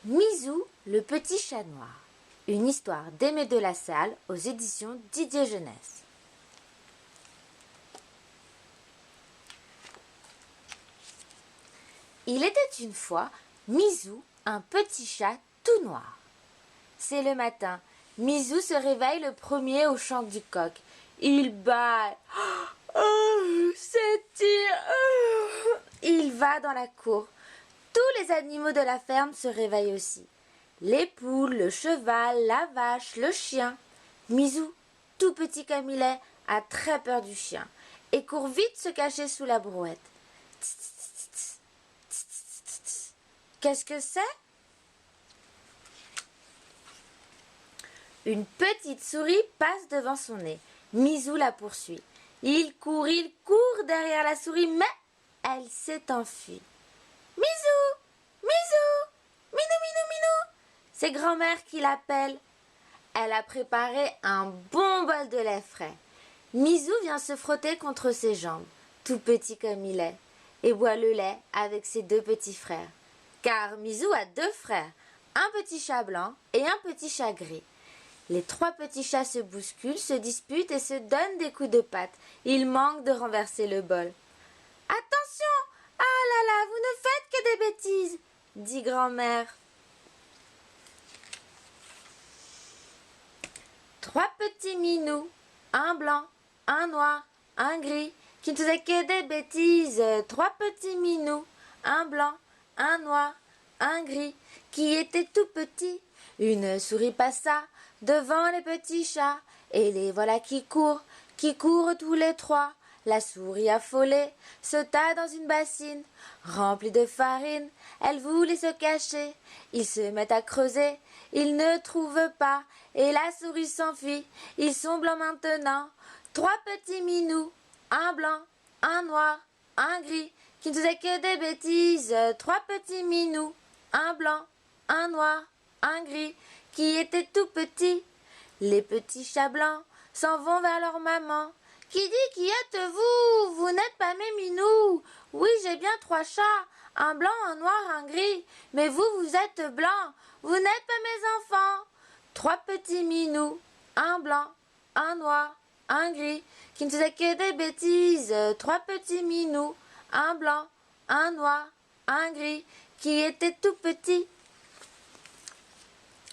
Misou, le petit chat noir. Une histoire d'Aimé de la Salle aux éditions Didier Jeunesse. Il était une fois Misou, un petit chat tout noir. C'est le matin. Misou se réveille le premier au chant du coq. Il bâille. Oh, il va dans la cour. Tous les animaux de la ferme se réveillent aussi. Les poules, le cheval, la vache, le chien. Misou, tout petit comme il est, a très peur du chien et court vite se cacher sous la brouette. Qu'est-ce que c'est? Une petite souris passe devant son nez. Misou la poursuit. Il court derrière la souris, mais elle s'est enfuie. Misou, Misou, minou, minou, minou. C'est grand-mère qui l'appelle. Elle a préparé un bon bol de lait frais. Misou vient se frotter contre ses jambes, tout petit comme il est, et boit le lait avec ses deux petits frères. Car Misou a deux frères, un petit chat blanc et un petit chat gris. Les trois petits chats se bousculent, se disputent et se donnent des coups de patte. Ils manquent de renverser le bol. « Attention! Ah là là, vous ne faites que des bêtises !» dit grand-mère. Trois petits minous, un blanc, un noir, un gris, qui ne faisaient que des bêtises. Trois petits minous, un blanc, un noir, un gris, qui étaient tout petits. Une souris passa devant les petits chats, et les voilà qui courent tous les trois. La souris affolée sauta dans une bassine remplie de farine. Elle voulait se cacher. Ils se mettent à creuser. Ils ne trouvent pas. Et la souris s'enfuit. Ils sont blancs maintenant. Trois petits minous. Un blanc, un noir, un gris. Qui ne faisaient que des bêtises. Trois petits minous. Un blanc, un noir, un gris. Qui étaient tout petits. Les petits chats blancs s'en vont vers leur maman. Qui êtes-vous? Vous n'êtes pas mes minous. Oui, j'ai bien trois chats, un blanc, un noir, un gris. Mais vous, vous êtes blancs. Vous n'êtes pas mes enfants. Trois petits minous, un blanc, un noir, un gris, qui ne faisaient que des bêtises. Trois petits minous, un blanc, un noir, un gris, qui étaient tout petits.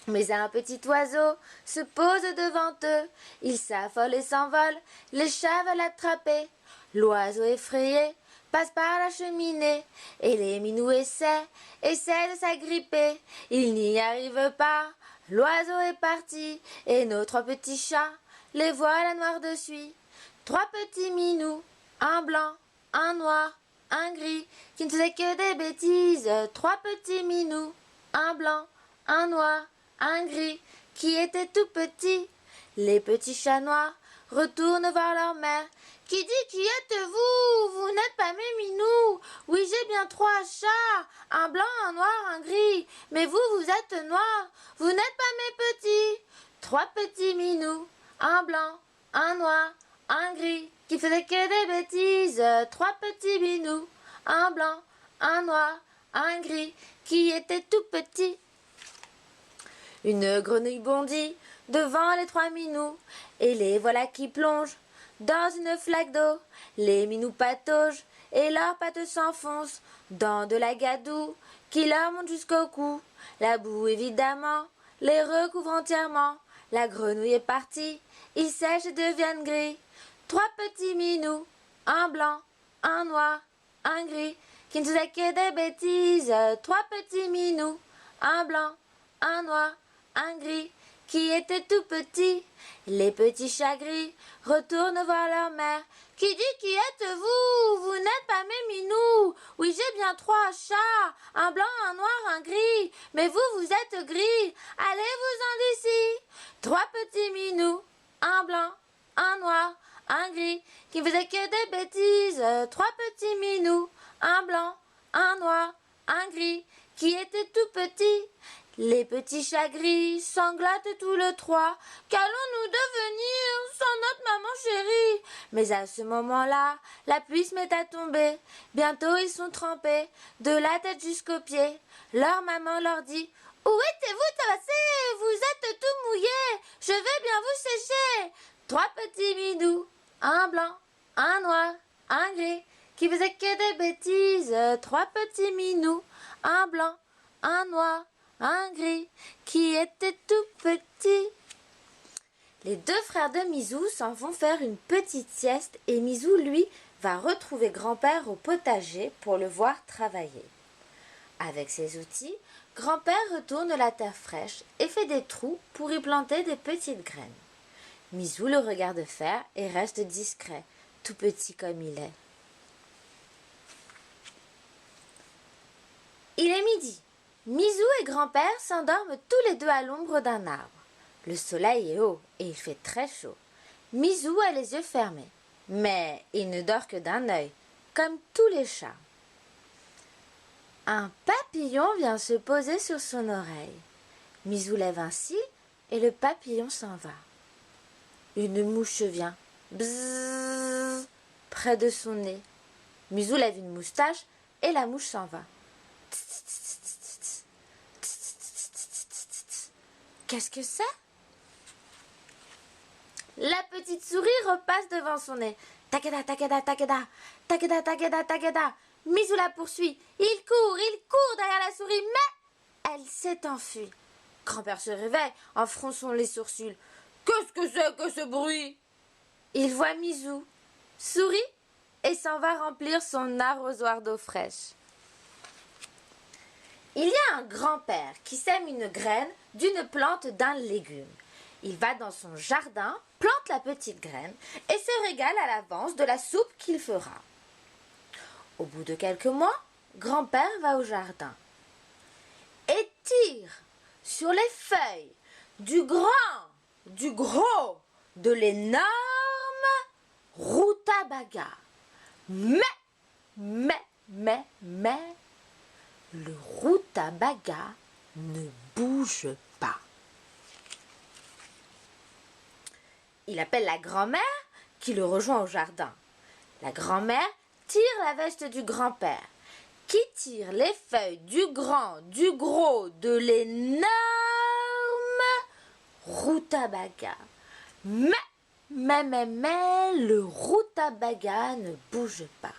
Mais un petit oiseau se pose devant eux. Il s'affole et s'envole. Les chats veulent l'attraper. L'oiseau effrayé passe par la cheminée. Et les minous essaient de s'agripper. Ils n'y arrivent pas. L'oiseau est parti. Et nos trois petits chats, les voilà noirs dessus. Trois petits minous, un blanc, un noir, un gris, qui ne faisaient que des bêtises. Trois petits minous, un blanc, un noir, un gris, qui était tout petit. Les petits chats noirs retournent voir leur mère. Qui êtes-vous? Vous n'êtes pas mes minous. Oui, j'ai bien trois chats, un blanc, un noir, un gris. Mais vous, vous êtes noirs. Vous n'êtes pas mes petits. Trois petits minous, un blanc, un noir, un gris, qui faisaient que des bêtises. Trois petits minous, un blanc, un noir, un gris, qui étaient tout petits. Une grenouille bondit devant les trois minous, et les voilà qui plongent dans une flaque d'eau. Les minous pataugent, et leurs pattes s'enfoncent dans de la gadoue qui leur monte jusqu'au cou. La boue, évidemment, les recouvre entièrement. La grenouille est partie, ils sèchent et deviennent gris. Trois petits minous, un blanc, un noir, un gris, qui ne faisaient que des bêtises. Trois petits minous, un blanc, un noir, un gris, qui était tout petit. Les petits chats gris retournent voir leur mère. Qui êtes-vous? Vous n'êtes pas mes minous. Oui, j'ai bien trois chats, un blanc, un noir, un gris. Mais vous, vous êtes gris. Allez-vous-en d'ici. Trois petits minous, un blanc, un noir, un gris, qui faisaient que des bêtises. Trois petits minous, un blanc, un noir, un gris, qui étaient tout petits. Les petits chats gris sanglotent tous les trois. Qu'allons-nous devenir sans notre maman chérie? Mais à ce moment-là, la pluie se met à tomber. Bientôt ils sont trempés, de la tête jusqu'aux pieds. Leur maman leur dit: où étiez-vous passés? Vous êtes tout mouillés. Je vais bien vous sécher. Trois petits bidous, un blanc, un noir, un gris, qui faisaient que des bêtises. Trois petits minous, un blanc, un noir, un gris, qui était tout petit. Les deux frères de Misou s'en vont faire une petite sieste et Misou, lui, va retrouver grand-père au potager pour le voir travailler. Avec ses outils, grand-père retourne la terre fraîche et fait des trous pour y planter des petites graines. Misou le regarde faire et reste discret, tout petit comme il est. Il est midi. Misou et grand-père s'endorment tous les deux à l'ombre d'un arbre. Le soleil est haut et il fait très chaud. Misou a les yeux fermés, mais il ne dort que d'un œil, comme tous les chats. Un papillon vient se poser sur son oreille. Misou lève un cil et le papillon s'en va. Une mouche vient, bzzz, près de son nez. Misou lève une moustache et la mouche s'en va. Qu'est-ce que c'est? La petite souris repasse devant son nez. Takeda, takeda, takeda, takeda, takeda, takeda. Misou la poursuit. Il court derrière la souris, mais elle s'est enfuie. Grand-père se réveille en fronçant les sourcils. Qu'est-ce que c'est que ce bruit? Il voit Misou, sourit et s'en va remplir son arrosoir d'eau fraîche. Il y a un grand-père qui sème une graine d'une plante d'un légume. Il va dans son jardin, plante la petite graine et se régale à l'avance de la soupe qu'il fera. Au bout de quelques mois, grand-père va au jardin et tire sur les feuilles du gros, de l'énorme rutabaga. Mais, le rutabaga ne bouge pas. Il appelle la grand-mère qui le rejoint au jardin. La grand-mère tire la veste du grand-père, qui tire les feuilles du gros, de l'énorme rutabaga. Mais, le rutabaga ne bouge pas.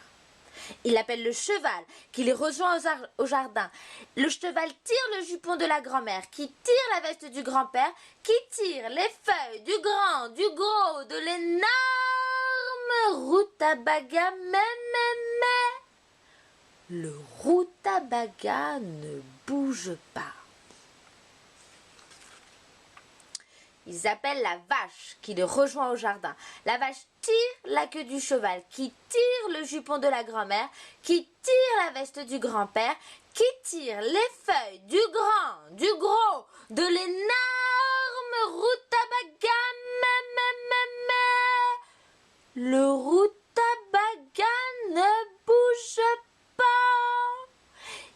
Il appelle le cheval qui les rejoint au jardin. Le cheval tire le jupon de la grand-mère, qui tire la veste du grand-père, qui tire les feuilles du gros, de l'énorme rutabaga. Mais, le rutabaga ne bouge pas. Ils appellent la vache qui les rejoint au jardin. La vache tire la queue du cheval, qui tire le jupon de la grand-mère, qui tire la veste du grand-père, qui tire les feuilles du gros, de l'énorme rutabaga. Mais, le rutabaga ne bouge pas.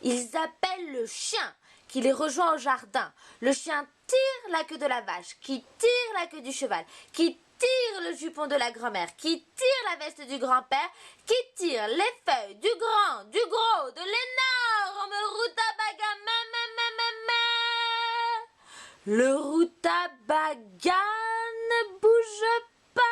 Ils appellent le chien qui les rejoint au jardin. Le chien tire la queue de la vache, qui tire la queue du cheval, qui tire le jupon de la grand-mère, qui tire la veste du grand-père, qui tire les feuilles du gros, de l'énorme rutabaga. Mais, le rutabaga ne bouge pas.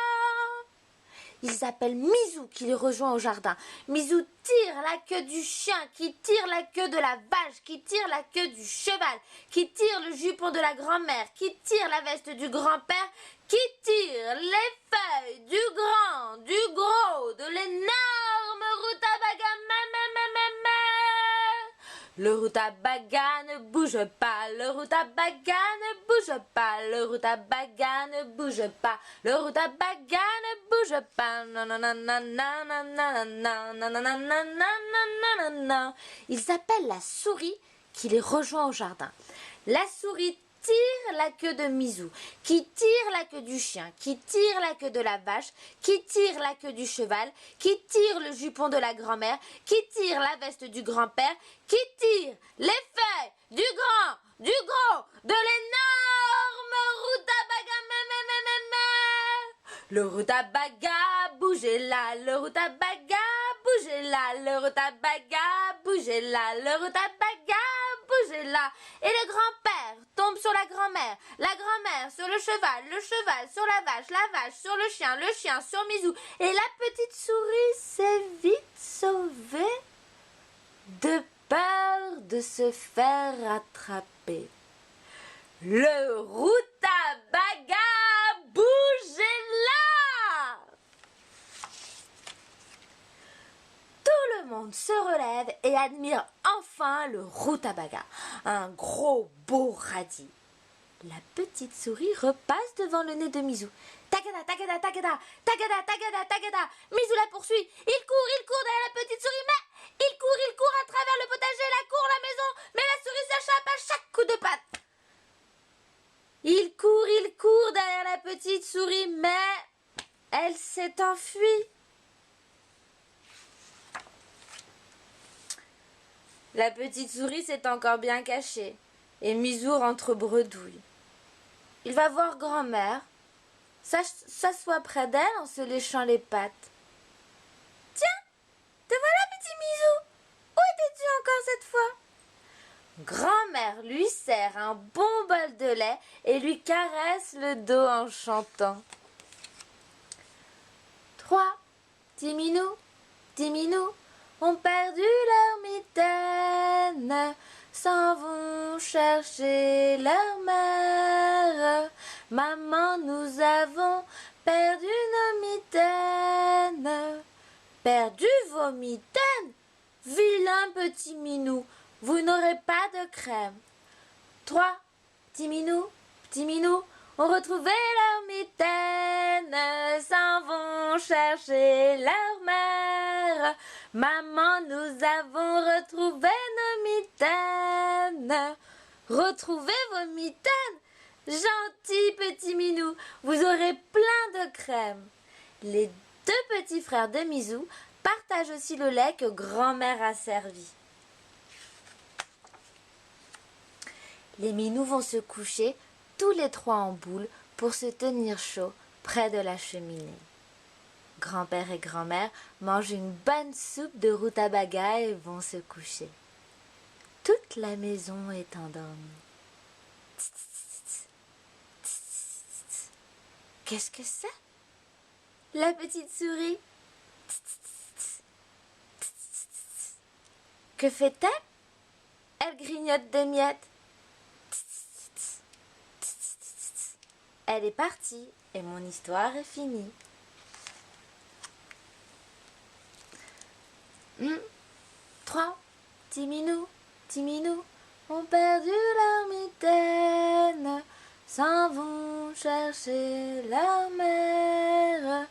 Ils appellent Misou qui les rejoint au jardin. Misou tire la queue du chien, qui tire la queue de la vache, qui tire la queue du cheval, qui tire le jupon de la grand-mère, qui tire la veste du grand-père, qui tire les feuilles du gros, de l'énorme rutabaga. Le rutabaga ne bouge pas, le rutabaga ne bouge pas, le rutabaga ne bouge pas, le rutabaga ne bouge pas. Ils appellent la souris qui les rejoint au jardin. La souris tire la queue de Misou, qui tire la queue du chien, qui tire la queue de la vache, qui tire la queue du cheval, qui tire le jupon de la grand-mère, qui tire la veste du grand-père, qui tire les feuilles du gros, Le rutabaga, bougez là, le rutabaga, bougez là, le rutabaga, bougez là, le rutabaga, bougez là. Et le grand-père tombe sur la grand-mère sur le cheval sur la vache sur le chien sur Misou. Et la petite souris s'est vite sauvée de peur de se faire attraper. Le rutabaga, bougez là! Tout le monde se relève et admire enfin le rutabaga, un gros beau radis. La petite souris repasse devant le nez de Misou. Tagada, tagada, tagada, tagada, tagada, tagada. Misou la poursuit. Il court derrière la petite souris, mais il court à travers le potager, la cour, la maison, mais la souris s'échappe à chaque coup de patte. Il court derrière la petite souris, mais elle s'est enfuie. La petite souris s'est encore bien cachée et Misou rentre bredouille. Il va voir grand-mère, s'assoit près d'elle en se léchant les pattes. Tiens, te voilà petit Misou, où étais-tu encore cette fois? Grand-mère lui sert un bon bol de lait et lui caresse le dos en chantant. 3 petits minous ont perdu leur mitaine, s'en vont chercher leur mère. Maman, nous avons perdu nos mitaines. Perdu vos mitaines? Vilain petit minou, vous n'aurez pas de crème. 3 petits minous ont retrouvé leur mitaine, s'en vont chercher leur mère. Maman, nous avons retrouvé nos mitaines. Retrouvez vos mitaines? Gentils petits minous, vous aurez plein de crème. Les 2 petits frères de Misou partagent aussi le lait que grand-mère a servi. Les minous vont se coucher tous les 3 en boule pour se tenir chaud près de la cheminée. Grand-père et grand-mère mangent une bonne soupe de rutabaga et vont se coucher. Toute la maison est endormie. Qu'est-ce que c'est? La petite souris. Que fait-elle? Elle grignote des miettes. Elle est partie et mon histoire est finie. 3 petits minous ont perdu leur mitaine, s'en vont chercher leur mère.